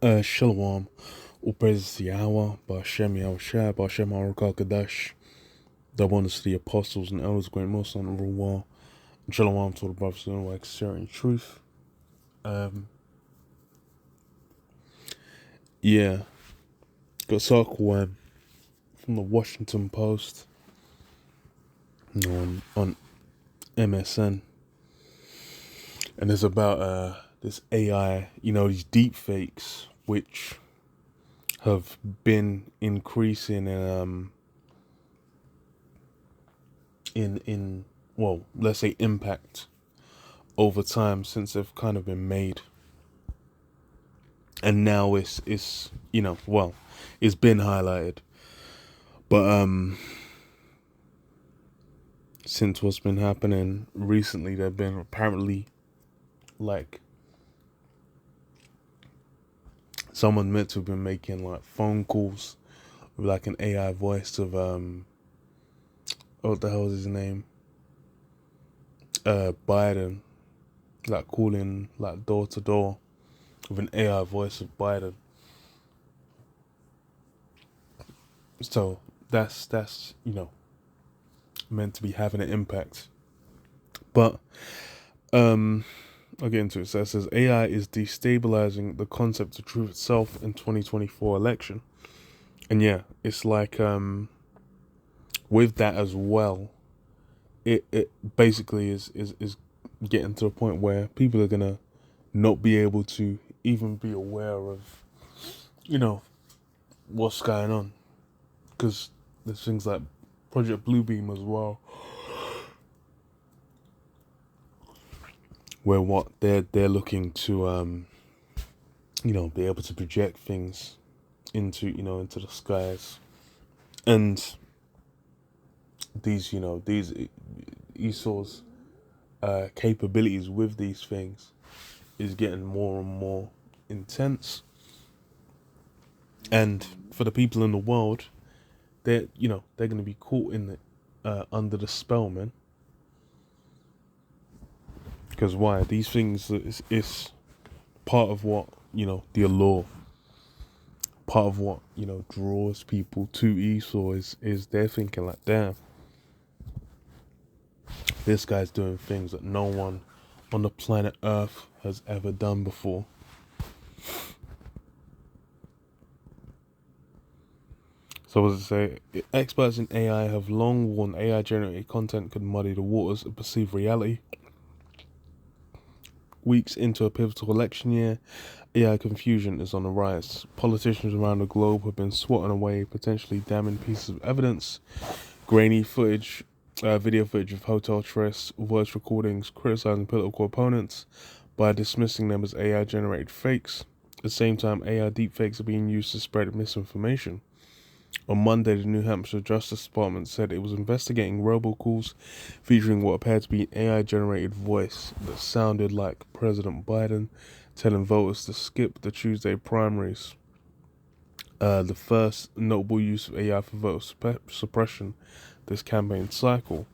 Shalom, all praises to Yahweh, Ba'ashem Yahushua, Ba'ashem Harakal Kadash, double honors to the apostles and elders, great most honorable wall, and Shalom to all the brothers and like sharing truth. Yeah, got this article from the Washington Post on MSN, and it's about this AI, these deep fakes, which have been increasing in well, let's say impact over time since they've kind of been made, and now it's it's been highlighted, but since what's been happening recently, there've been apparently like someone meant to have been making like phone calls with like an AI voice of what the hell is his name, Biden, like calling like door to door with an AI voice of Biden. So that's meant to be having an impact. But I'll get into it. So it says AI is destabilizing the concept of truth itself in 2024 election. And yeah, it's like with that as well, it basically is getting to a point where people are gonna not be able to even be aware of what's going on, because there's things like Project Bluebeam as well, where what they're looking to be able to project things into the skies, and these Esau's capabilities with these things is getting more and more intense, and for the people in the world, they're going to be caught in the under the spell, man. Because why? These things is part of what the allure, part of what draws people to Esau is they're thinking like, damn, this guy's doing things that no one on the planet Earth has ever done before. So what does it say? Experts in AI have long warned AI-generated content could muddy the waters of perceived reality. Weeks into a pivotal election year, AI confusion is on the rise. Politicians around the globe have been swatting away potentially damning pieces of evidence, grainy footage, video footage of hotel tourists, voice recordings criticizing political opponents by dismissing them as AI-generated fakes. At the same time, AI deepfakes are being used to spread misinformation. On Monday, the New Hampshire Justice Department said it was investigating robocalls featuring what appeared to be an AI-generated voice that sounded like President Biden telling voters to skip the Tuesday primaries. The first notable use of AI for voter suppression this campaign cycle.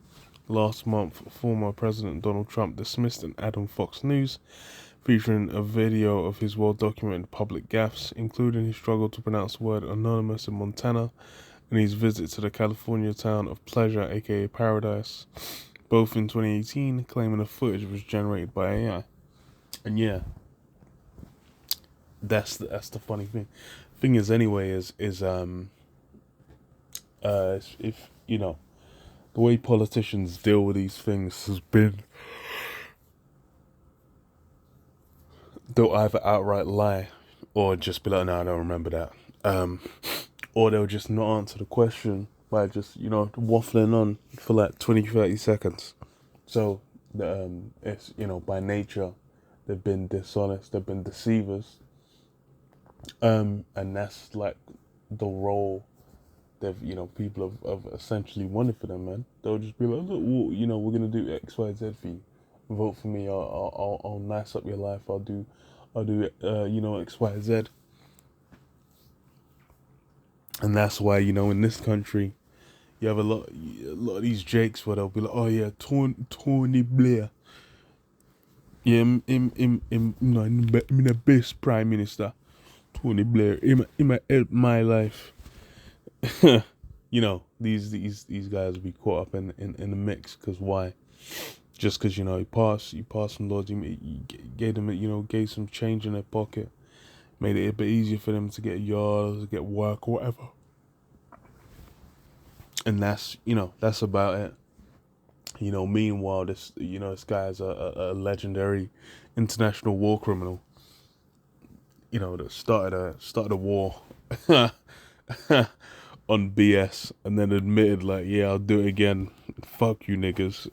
Last month, former President Donald Trump dismissed an ad on Fox News featuring a video of his well-documented public gaffes, including his struggle to pronounce the word anonymous in Montana and his visit to the California town of Pleasure, aka Paradise, both in 2018, claiming the footage was generated by AI. And yeah, that's the funny thing. Thing is, anyway, is if the way politicians deal with these things has been, they'll either outright lie or just be like, no, I don't remember that. Or they'll just not answer the question by just, waffling on for like 20-30 seconds. So, it's, by nature, they've been dishonest, they've been deceivers. And that's like the role that, people have essentially wanted for them, man. They'll just be like, look, well, we're going to do X, Y, Z for you. Vote for me, I'll nice up your life, I'll do X, Y, Z. And that's why, in this country, you have a lot of these jakes where they'll be like, oh yeah, Tony Blair. Yeah, I'm the best prime minister. Tony Blair in my life. You know, these guys will be caught up in the mix. Because why? Just because, you know, you passed some laws, you gave them, you know, gave some change in their pocket, made it a bit easier for them to get a yard, to get work or whatever. And that's, you know, that's about it. You know, meanwhile, this guy is a legendary international war criminal. You know, that started a war on BS, and then admitted, like, yeah, I'll do it again. Fuck you, niggas.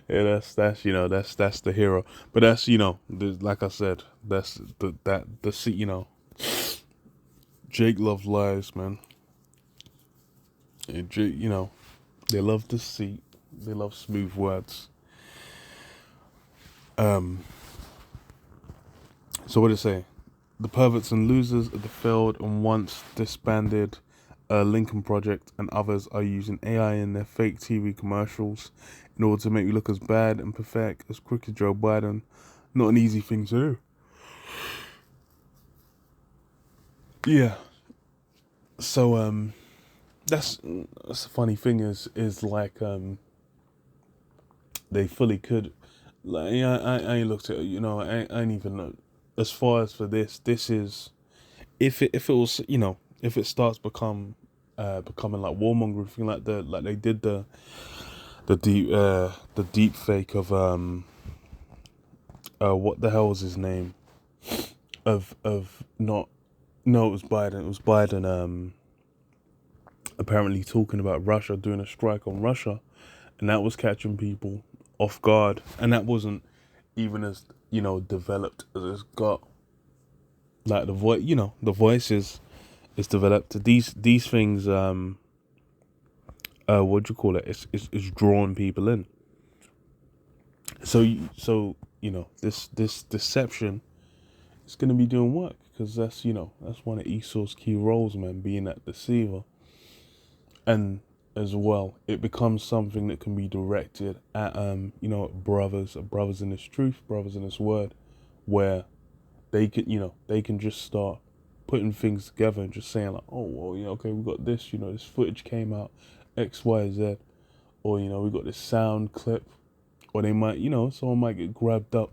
Yeah, that's you know, that's the hero. But that's, you know, like I said, that's you know, Jake loves lies, man. And Jake, you know, they love deceit. They love smooth words. So what did it say? The perverts and losers of the failed and once disbanded Lincoln Project and others are using AI in their fake TV commercials in order to make you look as bad and pathetic as crooked Joe Biden. Not an easy thing to do. Yeah. So that's the funny thing is like they fully could. Like, yeah, I ain't looked at, you know, I ain't even know. As far as for this is, if it was, you know, if it starts becoming like warmongering thing, like they did the deep fake of what the hell was his name, of not, no, it was Biden apparently talking about Russia doing a strike on Russia, and that was catching people off guard, and that wasn't even as, you know, developed as it's got. Like the voice, you know, the voice is developed. These things, what do you call it? It's drawing people in. So you know, this deception is going to be doing work, because that's, you know, that's one of Esau's key roles, man, being that deceiver. And as well, it becomes something that can be directed at you know, brothers in this truth, brothers in this word, where they can, you know, they can just start putting things together and just saying like, oh well, you know, okay, we got this, you know, this footage came out X, Y, Z, or, you know, we got this sound clip, or they might, you know, someone might get grabbed up,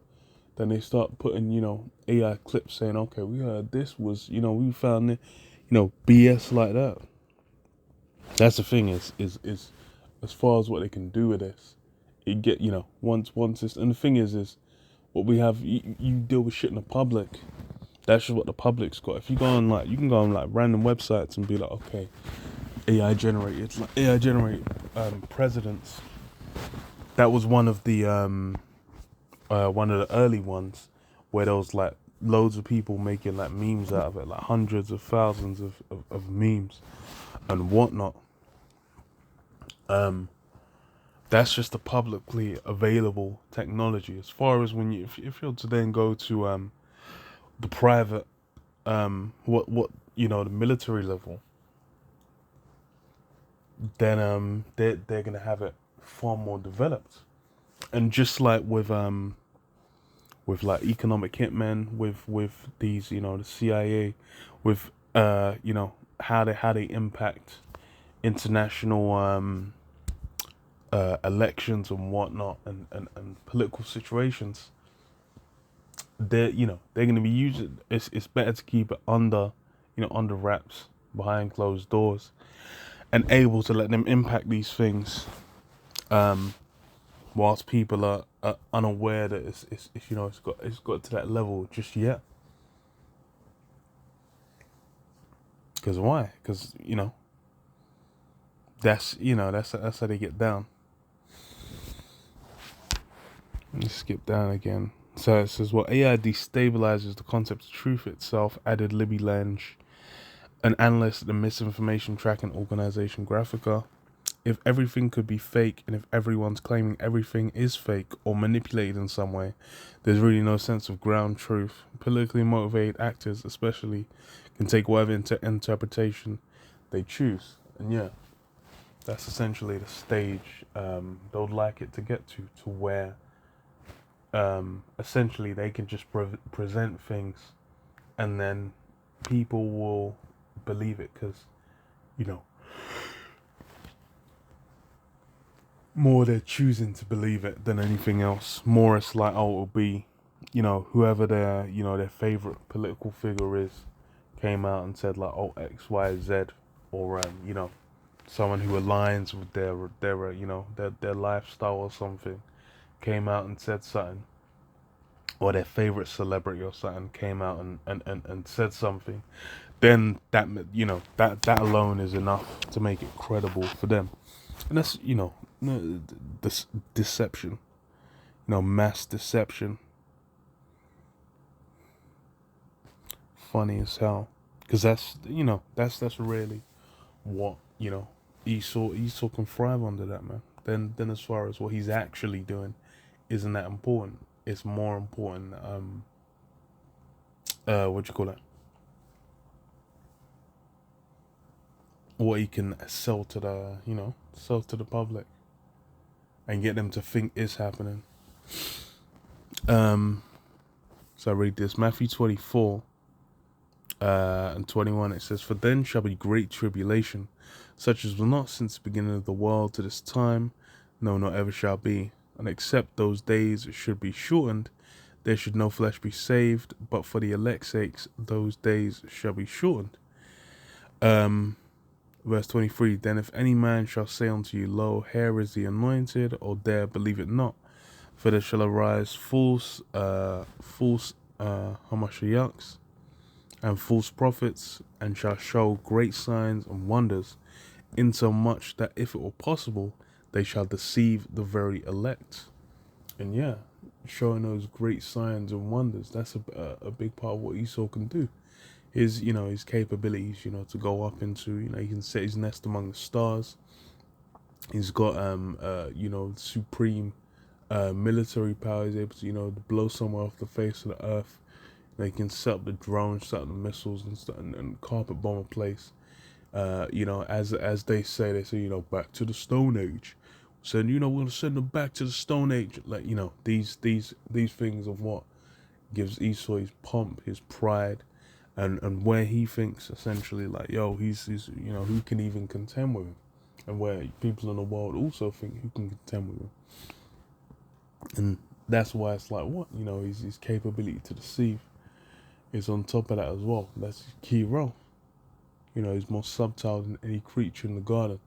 then they start putting, you know, AI clips saying, okay, we heard this was, you know, we found it, you know, BS like that. That's the thing is as far as what they can do with this, it get, you know, once this, and the thing is what we have, you deal with shit in the public. That's just what the public's got. If you go on, like, you can go on like random websites and be like, okay, AI generated, like AI generate presidents. That was one of the early ones, where there was like loads of people making like memes out of it, like hundreds of thousands of memes and whatnot. That's just the publicly available technology. As far as when you, if you're to then go to the private, what you know, the military level, then they're gonna have it far more developed. And just like with like economic hitmen, with these, you know, the CIA, with you know, how they impact international elections and whatnot, and political situations. They're, you know, they're going to be using, it's better to keep it under, you know, under wraps, behind closed doors, and able to let them impact these things, whilst people are unaware that it's you know, it's got to that level just yet. Because why? Because, you know, that's, you know, that's how they get down. Let's skip down again. So it says, well, AI destabilizes the concept of truth itself, added Libby Lange, an analyst at the misinformation tracking organization Graphica. If everything could be fake, and if everyone's claiming everything is fake or manipulated in some way, there's really no sense of ground truth. Politically motivated actors, especially, can take whatever interpretation they choose. And yeah, that's essentially the stage they'd like it to get to where essentially they can just present things and then people will believe it because, you know, more they're choosing to believe it than anything else. More it's like, oh, it'll be, you know, whoever their, you know, their favorite political figure is, came out and said like, oh, X, Y, Z, or you know, someone who aligns with their you know, their lifestyle or something, came out and said something, or their favorite celebrity or something came out and said something, then that, you know, that alone is enough to make it credible for them. And that's, you know, this deception, you know, mass deception. Funny as hell, because that's, you know, that's really what, you know, Esau can thrive under that, man. Then as far as what he's actually doing, isn't that important? It's more important. What you call it? What he can sell to the, you know, sell to the public, and get them to think is happening. So I read this, Matthew 24 and 21. It says, "For then shall be great tribulation, such as will not since the beginning of the world to this time, no, not ever shall be. And except those days should be shortened, there should no flesh be saved. But for the elect's sakes, those days shall be shortened." Verse 23. "Then if any man shall say unto you, Lo, here is the anointed, or there, believe it not. For there shall arise false Hamashiachs and false prophets, and shall show great signs and wonders, insomuch that if it were possible, they shall deceive the very elect." And yeah, showing those great signs and wonders, that's a big part of what Esau can do. His, you know, his capabilities, you know, to go up into, you know, he can set his nest among the stars. He's got you know, supreme military power. He's able to, you know, blow someone off the face of the earth. They can set up the drones, set up the missiles, and carpet bomb a place. You know, as they say, you know, back to the Stone Age. So, you know, we're gonna send them back to the Stone Age. Like, you know, these things of what gives Esau his pomp, his pride, and where he thinks essentially like, yo, he's you know, who can even contend with him, and where people in the world also think who can contend with him. And that's why it's like, what, you know, his capability to deceive is on top of that as well. That's his key role. You know, he's more subtle than any creature in the garden.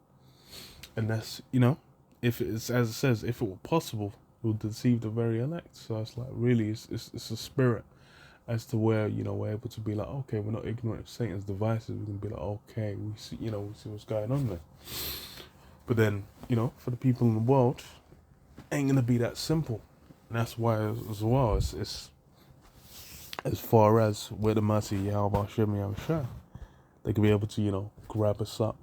And that's, you know, if it's, as it says, if it were possible, it would deceive the very elect. So it's like, really, it's a spirit as to where, you know, we're able to be like, okay, we're not ignorant of Satan's devices. We can be like, okay, we see, you know, we see what's going on there. But then, you know, for the people in the world, ain't gonna be that simple. And that's why as well, it's as far as with the mercy of Yahweh Hashem Yahushua, they could be able to, you know, grab us up,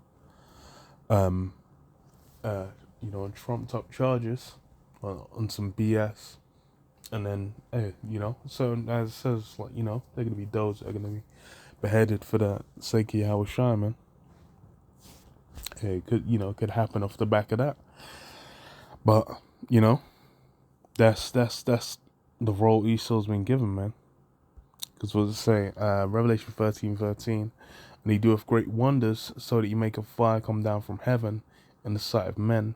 you know, on trumped up charges, on some BS, and then, hey, you know, so as it says, like, you know, they're gonna be those that are gonna be beheaded for the sake of Yahushua, man. Hey, it could, you know, could happen off the back of that, but you know, that's the role Esau's been given, man. Because what does it say? Revelation 13:13. "And he doeth great wonders, so that he make a fire come down from heaven in the sight of men,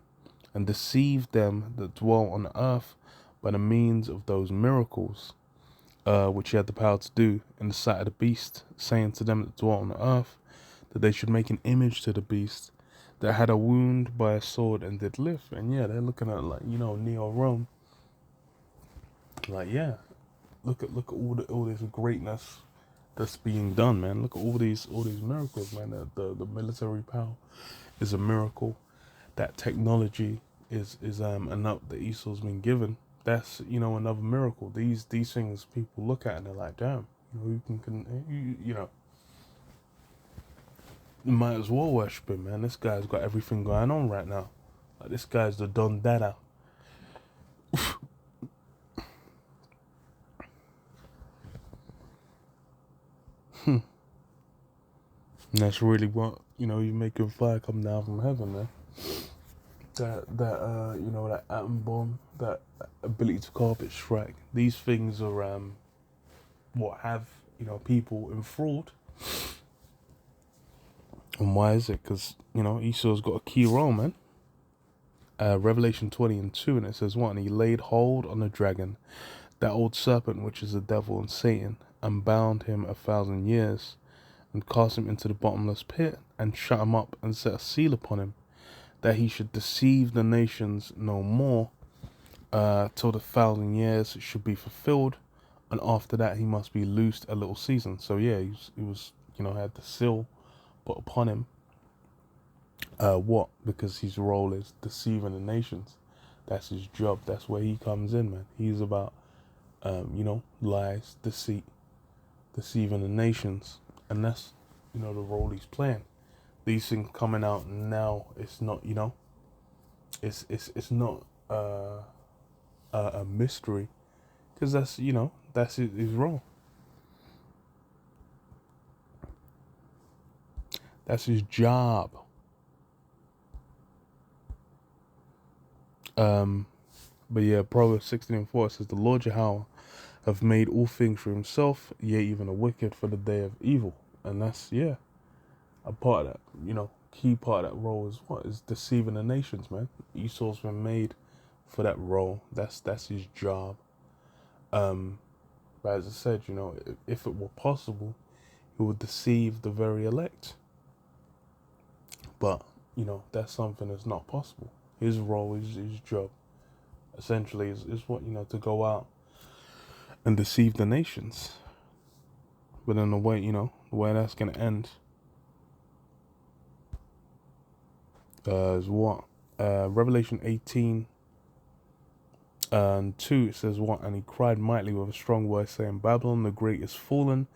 and deceive them that dwell on the earth by the means of those miracles, which he had the power to do in the sight of the beast, saying to them that dwell on the earth, that they should make an image to the beast, that had a wound by a sword and did live." And yeah, they're looking at, like, you know, Neo-Rome. Like, yeah, look at all this greatness that's being done, man. Look at all these miracles, man. The military power is a miracle. That technology is enough that Esau's been given. That's, you know, another miracle. These things people look at and they're like, damn, you know, who can you know, you might as well worship him, man. This guy's got everything going on right now. Like, this guy's the Don Dada. And that's really what, you know, you making fire come down from heaven, man. That you know, that atom bomb, that ability to carpet strike. These things are what have people enthralled. And why is it? Because Esau's got a key role, man. Revelation 20:2, and it says what? And he laid hold on the dragon, that old serpent which is the devil and Satan, and bound him 1,000 years, and cast him into the bottomless pit, and shut him up, and set a seal upon him, that he should deceive the nations no more, till the 1,000 years should be fulfilled, and after that he must be loosed a little season. So yeah, he was had the seal put upon him. What? Because his role is deceiving the nations. That's his job. That's where he comes in, man. He's about, lies, deceit, deceiving the nations, and that's, the role he's playing. These things coming out now, it's not, it's not a mystery, because that's that's his role. That's his job. But yeah, Proverbs 16:4 says, "The Lord Yahweh have made all things for himself, yea, even the wicked for the day of evil." And that's, a part of that, key part of that role is what? Is deceiving the nations, man. Esau's been made for that role. That's his job. But as I said, if it were possible, he would deceive the very elect. But, that's something that's not possible. His role, his job, essentially, is what, to go out and deceive the nations. But in the way, the way that's going to end is what? Revelation 18:2, it says what? And he cried mightily with a strong voice, saying, Babylon the Great is fallen,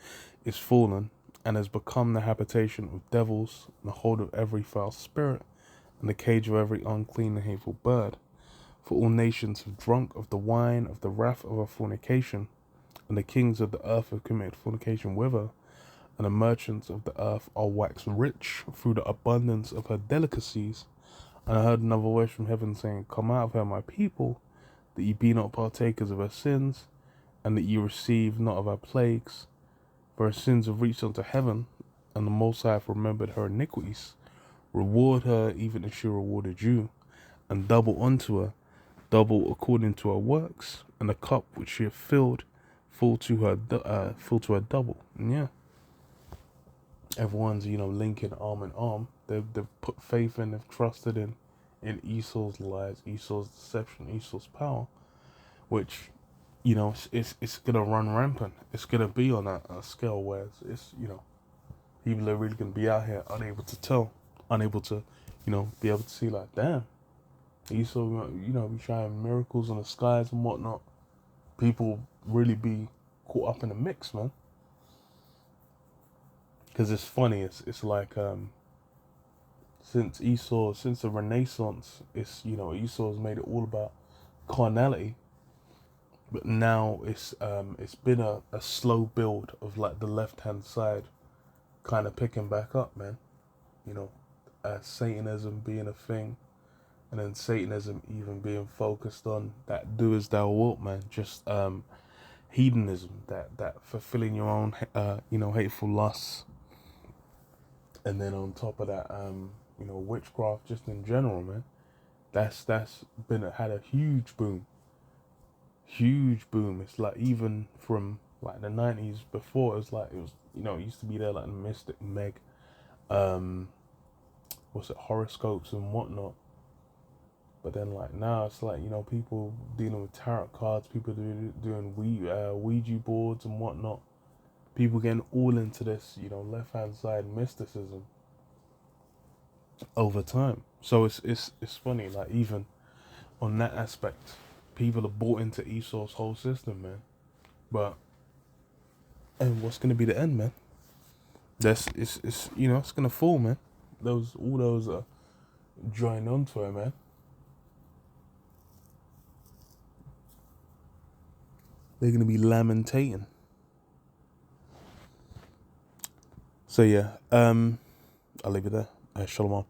and has become the habitation of devils, and the hold of every foul spirit, and the cage of every unclean and hateful bird. For all nations have drunk of the wine of the wrath of her fornication, and the kings of the earth have committed fornication with her, and the merchants of the earth are waxed rich through the abundance of her delicacies. And I heard another voice from heaven saying, Come out of her, my people, that ye be not partakers of her sins, and that ye receive not of her plagues. For her sins have reached unto heaven, and the Most High hath remembered her iniquities. Reward her even as she rewarded you, and double unto her, double according to her works, and the cup which she hath filled, full to her double. And yeah, everyone's linking arm in arm. They've put faith in, they've trusted in Esau's lies, Esau's deception, Esau's power, which it's gonna run rampant. It's gonna be on a scale where it's people are really gonna be out here unable to tell, unable to be able to see, like, damn, Esau be trying miracles in the skies and whatnot. People really be caught up in the mix, man. Because it's funny, it's like since the Renaissance, it's Esau's made it all about carnality. But now it's been a slow build of, like, the left hand side kind of picking back up, man. Satanism being a thing, and then Satanism even being focused on that do as thou wilt, man. Just hedonism, that fulfilling your own hateful lusts, and then on top of that witchcraft just in general, man. That's had a huge boom. It's like, even from like the 90s before, it used to be there, like the Mystic Meg, horoscopes and whatnot. But then, like, now it's like, people dealing with tarot cards, people doing Ouija boards and whatnot. People getting all into this, left hand side mysticism over time. So it's funny, like, even on that aspect, people are bought into Esau's whole system, man. And what's gonna be the end, man? It's gonna fall, man. All those are joined onto it, man. They're gonna be lamentating. So yeah, I'll leave it there. Shalom.